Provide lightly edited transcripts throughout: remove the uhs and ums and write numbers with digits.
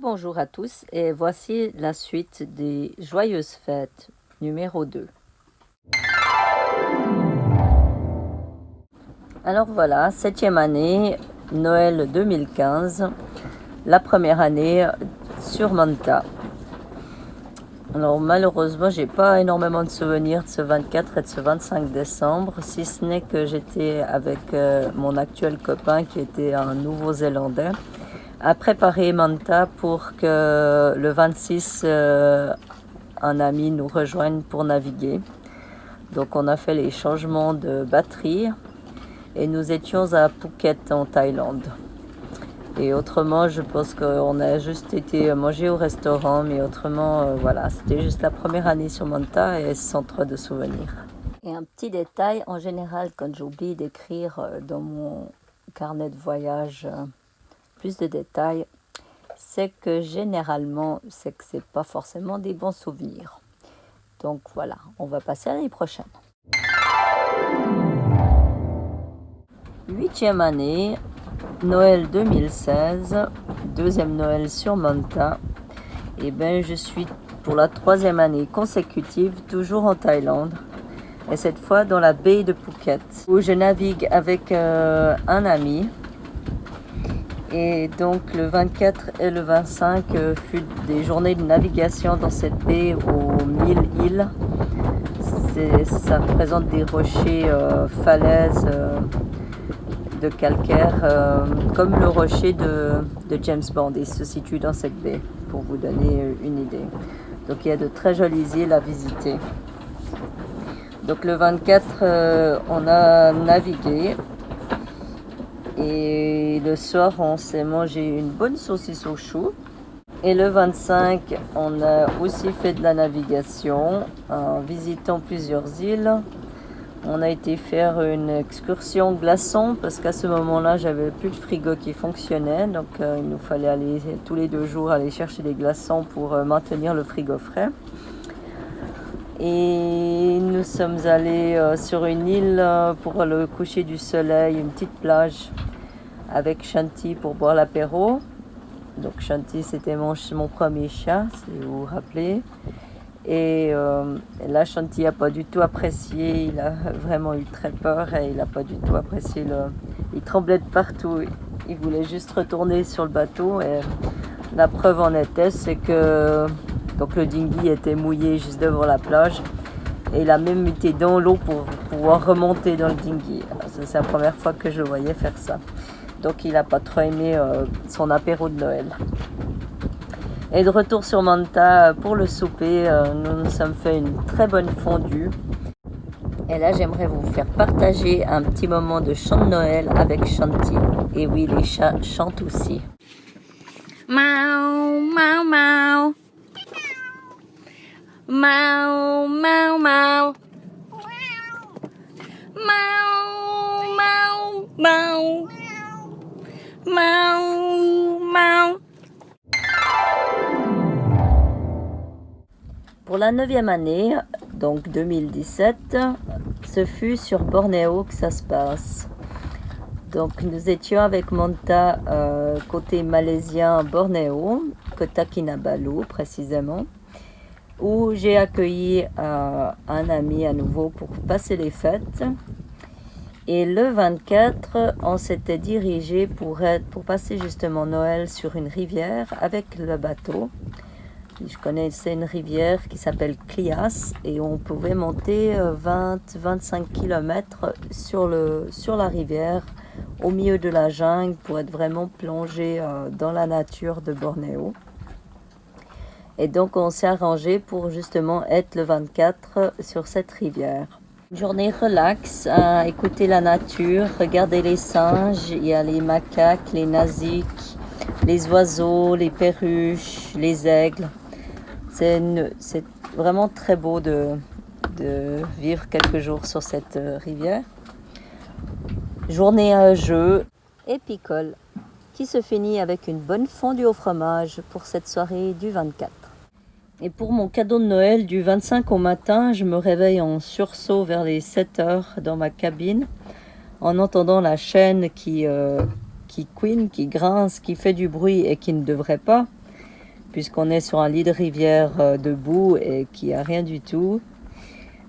Bonjour à tous et voici la suite des Joyeuses Fêtes numéro 2. Alors voilà, 7e année, Noël 2015, la première année sur Manta. Alors malheureusement, j'ai pas énormément de souvenirs de ce 24 et de ce 25 décembre, si ce n'est que j'étais avec mon actuel copain qui était un Nouveau-Zélandais à préparer Manta pour que le 26, un ami nous rejoigne pour naviguer. Donc on a fait les changements de batterie et nous étions à Phuket en Thaïlande. Et autrement, je pense qu'on a juste été manger au restaurant, mais autrement, voilà, c'était juste la première année sur Manta et sans trop de souvenirs. Et un petit détail, en général, quand j'oublie d'écrire dans mon carnet de voyage plus de détails, c'est que généralement, c'est que c'est pas forcément des bons souvenirs. Donc voilà, on va passer à l'année prochaine. 8e année, Noël 2016, deuxième Noël sur Manta. Et ben je suis pour la 3e année consécutive toujours en Thaïlande. Et cette fois dans la baie de Phuket, où je navigue avec un ami. Et donc le 24 et le 25 fut des journées de navigation dans cette baie aux 1000 îles. Ça représente des rochers, falaises de calcaire, comme le rocher de James Bond. Il se situe dans cette baie, pour vous donner une idée. Donc il y a de très jolies îles à visiter. Donc le 24, on a navigué. Et le soir, on s'est mangé une bonne saucisse au chou. Et le 25, on a aussi fait de la navigation en visitant plusieurs îles. On a été faire une excursion glaçon parce qu'à ce moment-là, j'avais plus de frigo qui fonctionnait. Donc, il nous fallait aller tous les 2 jours aller chercher des glaçons pour maintenir le frigo frais. Et nous sommes allés sur une île pour le coucher du soleil, une petite plage avec Shanti pour boire l'apéro. Donc Shanti, c'était mon premier chat, si vous vous rappelez. Et là, Shanti n'a pas du tout apprécié, il a vraiment eu très peur et il n'a pas du tout apprécié. Il tremblait de partout, il voulait juste retourner sur le bateau. Et la preuve en était, c'est que donc, le dinghy était mouillé juste devant la plage. Et il a même été dans l'eau pour pouvoir remonter dans le dinghy. C'est la première fois que je le voyais faire ça. Donc il n'a pas trop aimé son apéro de Noël. Et de retour sur Manta pour le souper, nous nous sommes fait une très bonne fondue. Et là, j'aimerais vous faire partager un petit moment de chant de Noël avec Shanti. Et oui, les chats chantent aussi. Miaou, miaou, miaou. Miaou, miaou, miaou. Miaou, miaou, miaou. Miaou, miaou. Pour la 9e année, donc 2017, ce fut sur Bornéo que ça se passe. Donc nous étions avec Manta côté malaisien Bornéo, Kota Kinabalu précisément, où j'ai accueilli un ami à nouveau pour passer les fêtes. Et le 24, on s'était dirigé pour passer justement Noël sur une rivière avec le bateau. Je connaissais une rivière qui s'appelle Clias et on pouvait monter 20-25 km sur la rivière au milieu de la jungle pour être vraiment plongé dans la nature de Bornéo. Et donc on s'est arrangé pour justement être le 24 sur cette rivière. Une journée relax, à écouter la nature, regarder les singes, il y a les macaques, les nasiques, les oiseaux, les perruches, les aigles. C'est vraiment très beau de vivre quelques jours sur cette rivière. Journée à jeu et picole qui se finit avec une bonne fondue au fromage pour cette soirée du 24. Et pour mon cadeau de Noël du 25 au matin, je me réveille en sursaut vers les 7 heures dans ma cabine en entendant la chaîne qui couine, qui grince, qui fait du bruit et qui ne devrait pas. puisqu'on est sur un lit de rivière debout et qui a rien du tout.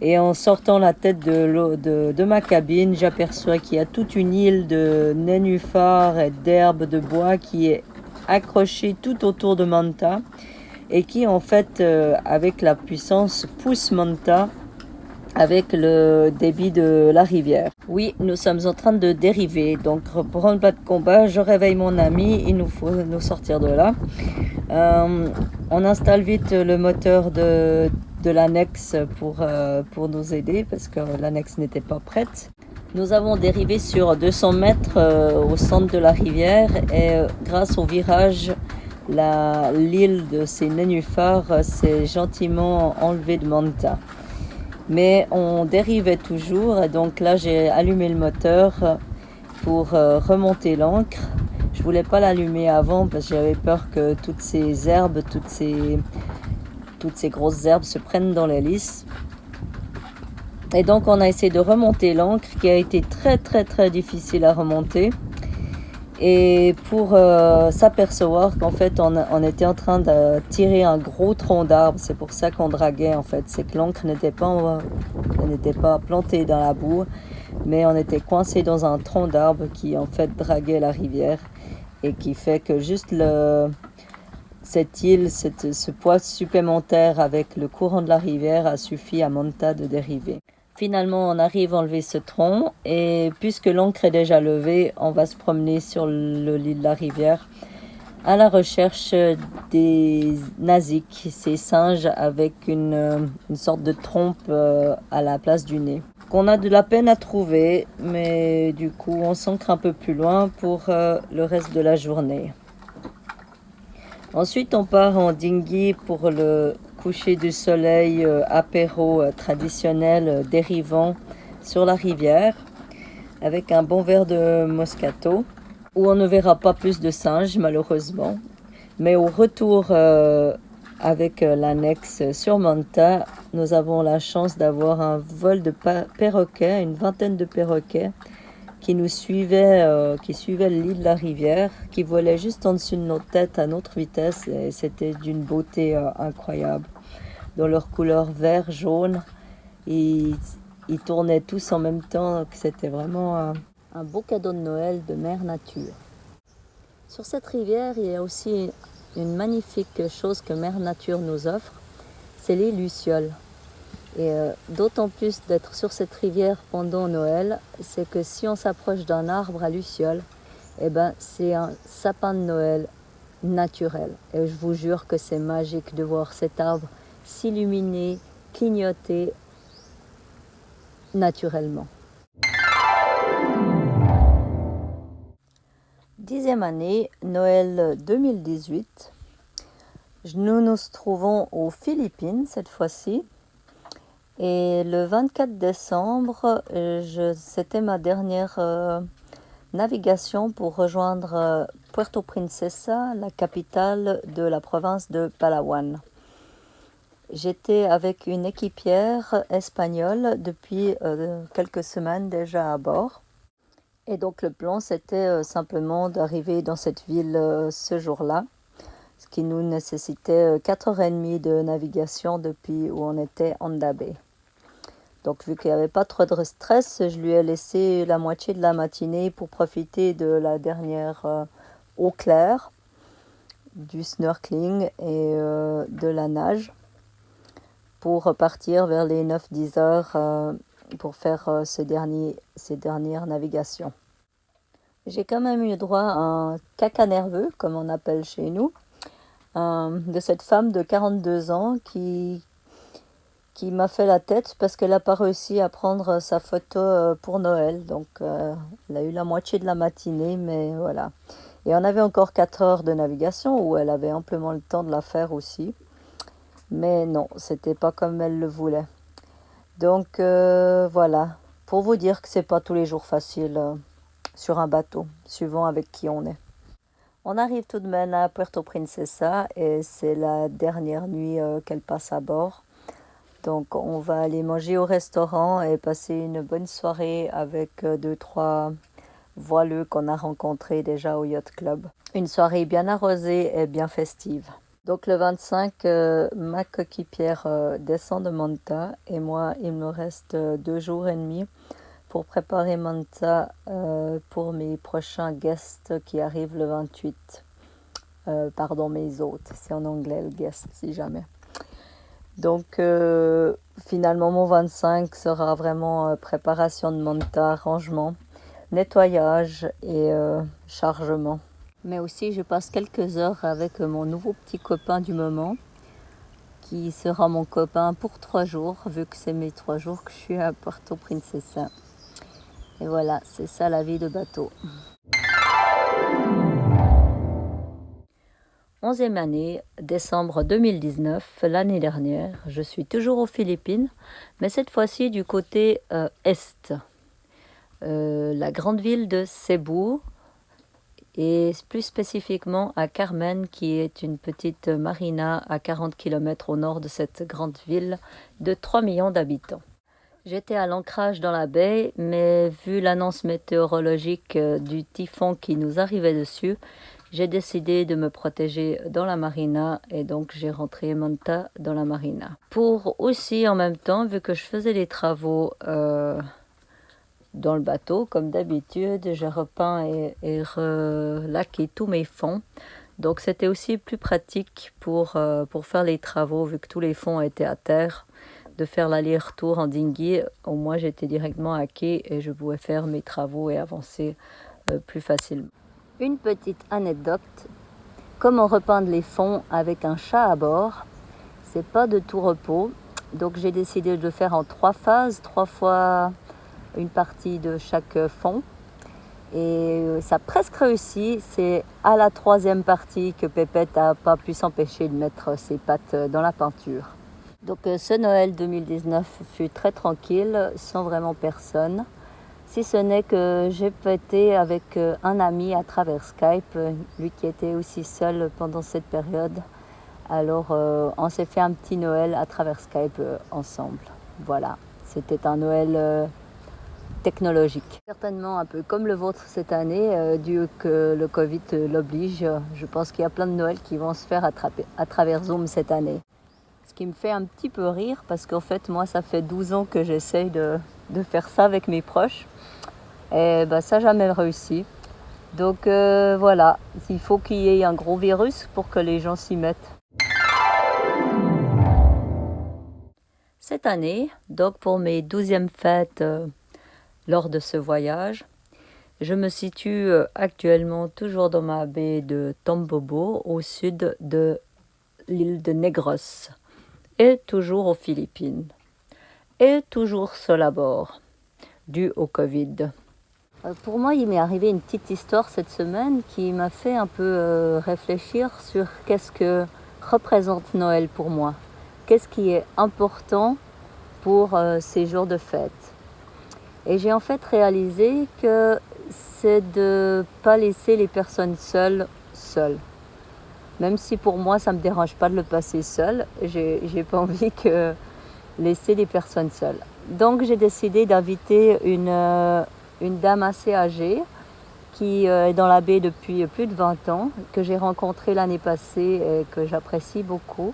Et en sortant la tête de ma cabine, j'aperçois qu'il y a toute une île de nénuphars et d'herbes de bois qui est accrochée tout autour de Manta et qui en fait, avec la puissance, pousse Manta avec le débit de la rivière. Oui, nous sommes en train de dériver, donc pour un plat de combat, je réveille mon ami, il nous faut nous sortir de là. On installe vite le moteur de l'annexe pour nous aider parce que l'annexe n'était pas prête. Nous avons dérivé sur 200 mètres au centre de la rivière et grâce au virage, l'île de ces nénuphars s'est gentiment enlevée de Manta. Mais on dérivait toujours et donc là j'ai allumé le moteur pour remonter l'ancre. Je voulais pas l'allumer avant parce que j'avais peur que toutes ces herbes, toutes ces grosses herbes se prennent dans l'hélice. Et donc on a essayé de remonter l'ancre qui a été très très très difficile à remonter. Et pour s'apercevoir qu'en fait on était en train de tirer un gros tronc d'arbre, c'est pour ça qu'on draguait en fait, c'est que l'ancre n'était pas plantée dans la boue, mais on était coincé dans un tronc d'arbre qui en fait draguait la rivière et qui fait que juste cette île, ce poids supplémentaire avec le courant de la rivière a suffi à Manta de dériver. Finalement, on arrive à enlever ce tronc et puisque l'ancre est déjà levée, on va se promener sur le lit de la rivière à la recherche des nasiques, ces singes avec une sorte de trompe à la place du nez, qu'on a de la peine à trouver, mais du coup on s'ancre un peu plus loin pour le reste de la journée. Ensuite, on part en dinghy pour le coucher du soleil apéro traditionnel dérivant sur la rivière avec un bon verre de Moscato où on ne verra pas plus de singes malheureusement. Mais au retour avec l'annexe sur Manta, nous avons la chance d'avoir un vol de perroquets, une vingtaine de perroquets qui nous suivaient, qui suivaient le lit de la rivière, qui volaient juste en dessus de notre tête à notre vitesse et c'était d'une beauté incroyable. Dans leur couleur vert, jaune, ils tournaient tous en même temps, c'était vraiment un beau cadeau de Noël de Mère Nature. Sur cette rivière, il y a aussi une magnifique chose que Mère Nature nous offre, c'est les lucioles. Et d'autant plus d'être sur cette rivière pendant Noël, c'est que si on s'approche d'un arbre à lucioles, eh ben, c'est un sapin de Noël naturel. Et je vous jure que c'est magique de voir cet arbre s'illuminer, clignoter naturellement. 10e année, Noël 2018. Nous nous trouvons aux Philippines cette fois-ci. Et le 24 décembre, c'était ma dernière navigation pour rejoindre Puerto Princesa, la capitale de la province de Palawan. J'étais avec une équipière espagnole depuis quelques semaines déjà à bord. Et donc le plan, c'était simplement d'arriver dans cette ville ce jour-là, ce qui nous nécessitait 4h30 de navigation depuis où on était Honda Bay. Donc vu qu'il n'y avait pas trop de stress, je lui ai laissé la moitié de la matinée pour profiter de la dernière eau claire, du snorkeling et de la nage, pour repartir vers les 9-10 heures pour faire ces dernières navigations. J'ai quand même eu droit à un caca nerveux, comme on appelle chez nous, de cette femme de 42 ans qui m'a fait la tête parce qu'elle n'a pas réussi à prendre sa photo pour Noël. Donc elle a eu la moitié de la matinée, mais voilà. Et on avait encore 4 heures de navigation où elle avait amplement le temps de la faire aussi. Mais non, c'était pas comme elle le voulait. Donc voilà, pour vous dire que c'est pas tous les jours facile sur un bateau, suivant avec qui on est. On arrive tout de même à Puerto Princesa et c'est la dernière nuit qu'elle passe à bord. Donc on va aller manger au restaurant et passer une bonne soirée avec 2-3 voileux qu'on a rencontrés déjà au Yacht Club. Une soirée bien arrosée et bien festive. Donc le 25, ma coéquipière descend de Manta et moi, il me reste 2 jours et demi pour préparer Manta pour mes prochains guests qui arrivent le 28. Pardon, mes hôtes, c'est en anglais le guest si jamais. Donc finalement mon 25 sera vraiment préparation de Manta, rangement, nettoyage et chargement. Mais aussi je passe quelques heures avec mon nouveau petit copain du moment qui sera mon copain pour 3 jours vu que c'est mes 3 jours que je suis à Puerto Princesa. Et voilà, c'est ça la vie de bateau. 11e année, décembre 2019, l'année dernière. Je suis toujours aux Philippines, mais cette fois-ci du côté est. La grande ville de Cebu, et plus spécifiquement à Carmen, qui est une petite marina à 40 km au nord de cette grande ville de 3 millions d'habitants. J'étais à l'ancrage dans la baie, mais vu l'annonce météorologique du typhon qui nous arrivait dessus, j'ai décidé de me protéger dans la marina et donc j'ai rentré Manta dans la marina. Pour aussi, en même temps, vu que je faisais les travaux dans le bateau, comme d'habitude, j'ai repeint et relaqué tous mes fonds. Donc c'était aussi plus pratique pour faire les travaux, vu que tous les fonds étaient à terre, de faire l'aller-retour en dinghy. Au moins j'étais directement à quai et je pouvais faire mes travaux et avancer plus facilement. Une petite anecdote, comment repeindre les fonds avec un chat à bord, c'est pas de tout repos. Donc j'ai décidé de le faire en 3 phases, 3 fois une partie de chaque fond. Et ça a presque réussi. C'est à la 3e partie que Pépette n'a pas pu s'empêcher de mettre ses pattes dans la peinture. Donc ce Noël 2019 fut très tranquille, sans vraiment personne. Si ce n'est que j'ai fêté avec un ami à travers Skype, lui qui était aussi seul pendant cette période. Alors on s'est fait un petit Noël à travers Skype ensemble. Voilà, c'était un Noël technologique. Certainement un peu comme le vôtre cette année, dû que le Covid l'oblige. Je pense qu'il y a plein de Noëls qui vont se faire à travers Zoom cette année. Ce qui me fait un petit peu rire parce qu'en fait moi ça fait 12 ans que j'essaye de faire ça avec mes proches. Et ben, ça n'a jamais réussi. Donc voilà, il faut qu'il y ait un gros virus pour que les gens s'y mettent. Cette année, donc pour mes 12e fêtes lors de ce voyage, je me situe actuellement toujours dans ma baie de Tombobo, au sud de l'île de Negros, et toujours aux Philippines, et toujours seul à bord, dû au Covid. Pour moi, il m'est arrivé une petite histoire cette semaine qui m'a fait un peu réfléchir sur qu'est-ce que représente Noël pour moi. Qu'est-ce qui est important pour ces jours de fête. Et j'ai en fait réalisé que c'est de ne pas laisser les personnes seules. Même si pour moi, ça ne me dérange pas de le passer seul, j'ai pas envie que laisser les personnes seules. Donc j'ai décidé d'inviter une dame assez âgée qui est dans la baie depuis plus de 20 ans, que j'ai rencontrée l'année passée et que j'apprécie beaucoup.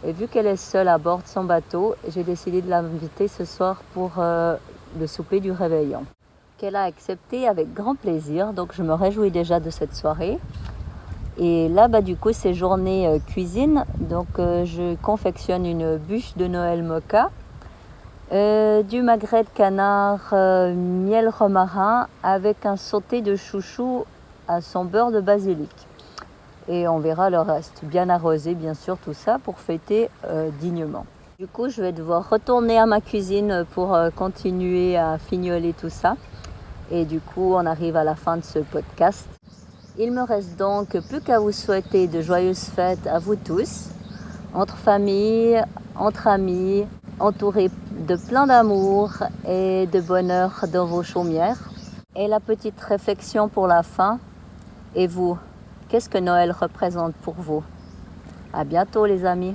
Et vu qu'elle est seule à bord de son bateau, j'ai décidé de l'inviter ce soir pour le souper du réveillon, qu'elle a accepté avec grand plaisir. Donc je me réjouis déjà de cette soirée. Et là, du coup, c'est journée cuisine. Donc je confectionne une bûche de Noël moka, du magret de canard, miel romarin avec un sauté de chouchou à son beurre de basilic. Et on verra le reste, bien arrosé bien sûr, tout ça pour fêter dignement. Du coup, je vais devoir retourner à ma cuisine pour continuer à fignoler tout ça. Et du coup, on arrive à la fin de ce podcast. Il me reste donc plus qu'à vous souhaiter de joyeuses fêtes à vous tous, entre famille, entre amis, entourés de plein d'amour et de bonheur dans vos chaumières. Et la petite réflexion pour la fin, et vous, qu'est-ce que Noël représente pour vous? À bientôt les amis.